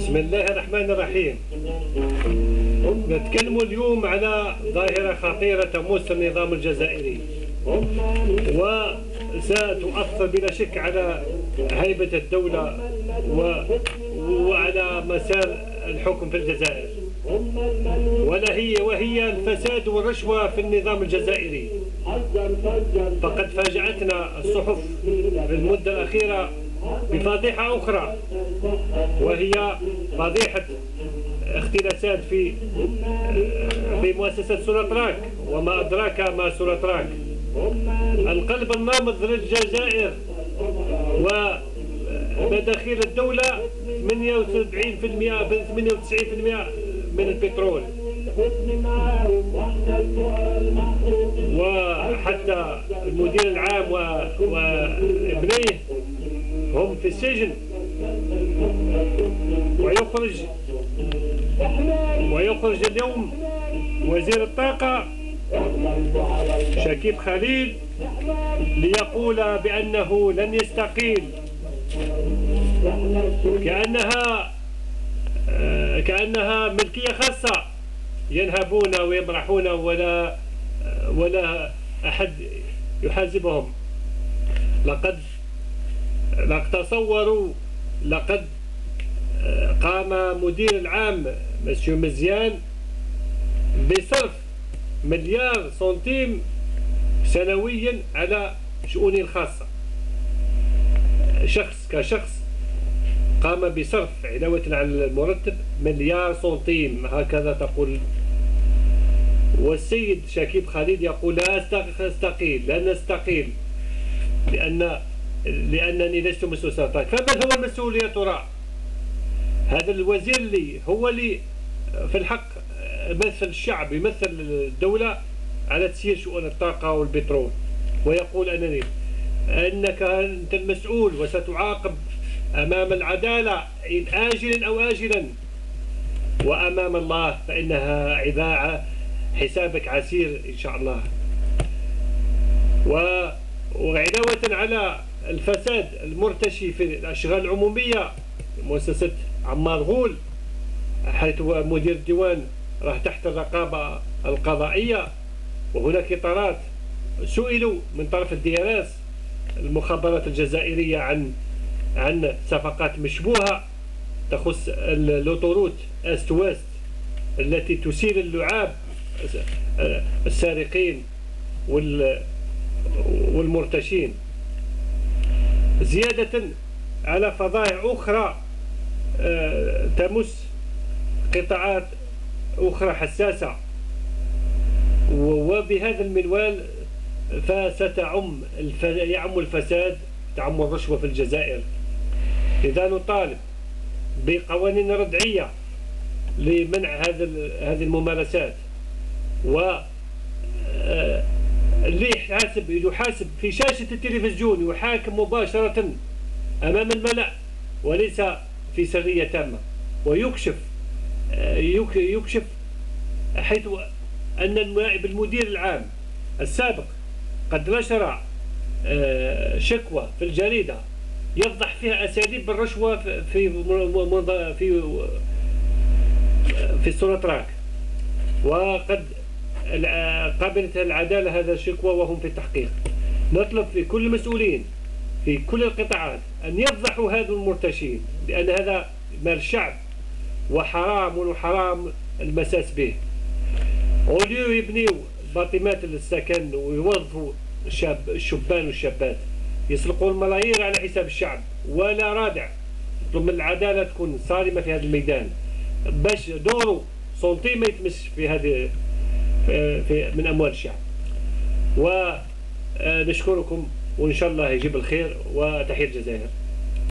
بسم الله الرحمن الرحيم. نتكلم اليوم على ظاهرة خطيرة تمس النظام الجزائري وستؤثر بلا شك على هيبة الدولة وعلى مسار الحكم في الجزائر، وهي الفساد والرشوة في النظام الجزائري. فقد فاجأتنا الصحف في المدة الأخيرة بفضيحة أخرى، وهي فضيحة اختلاسات في مؤسسة سوناتراك، وما أدراك ما سوناتراك، القلب النابض للجزائر ومداخيل الدولة 98% 98% من البترول، وحتى المدير العام وابنيه هم في السجن. ويخرج اليوم وزير الطاقة شكيب خليل ليقول بأنه لن يستقيل، كأنها ملكية خاصة ينهبون ويمرحون ولا أحد يحاسبهم. لقد تصوروا، لقد قام مدير العام مسيو مزيان بصرف مليار سنتيم سنويا على شؤونه الخاصة. شخص قام بصرف علاوة على المرتب مليار سنتيم، هكذا تقول. والسيد شكيب خليل يقول لن أستقيل لأنني لست مسؤول سلطات. فمن هو المسؤول يا ترى؟ هذا الوزير اللي هو اللي في الحق يمثل الشعب، يمثل الدولة على تسيير شؤون الطاقة والبترول، ويقول أنك أنت المسؤول وستعاقب أمام العدالة إن آجلا أو آجلا، وأمام الله فإنها حسابك عسير إن شاء الله. وعلاوة على الفساد المرتشي في الأشغال العمومية، مؤسسة عمار غول حيث مدير الديوان راه تحت الرقابة القضائية، وهناك إطارات سئلوا من طرف الديراس المخابرات الجزائرية عن صفقات مشبوهة تخص الأوتوروت أست ويست التي تسيل اللعاب السارقين والمرتشين، زيادة على فضائح أخرى تمس قطاعات أخرى حساسة. وبهذا المنوال فستعم الفساد، تعم الرشوة في الجزائر. إذا نطالب بقوانين ردعية لمنع هذه الممارسات، اللي يحاسب في شاشة التلفزيون، يحاكم مباشرة أمام الملأ وليس في سرية تامة، ويكشف حيث أن النائب المدير العام السابق قد نشر شكوى في الجريدة يفضح فيها أساليب الرشوة في سوناتراك، وقد قابلت العدالة هذا الشكوى وهم في التحقيق. نطلب في كل المسؤولين في كل القطاعات أن يفضحوا هذا المرتشين، لأن هذا مال الشعب وحرام المساس به. وليو يبنيوا باطمات للسكن ويوظفوا الشبان والشابات يسرقوا الملايير على حساب الشعب ولا رادع. نطلب من العدالة تكون صارمة في هذا الميدان باش دوروا سنتيم ما يتمسش من أموال الشعب. ونشكركم وإن شاء الله يجيب الخير، وتحية الجزائر.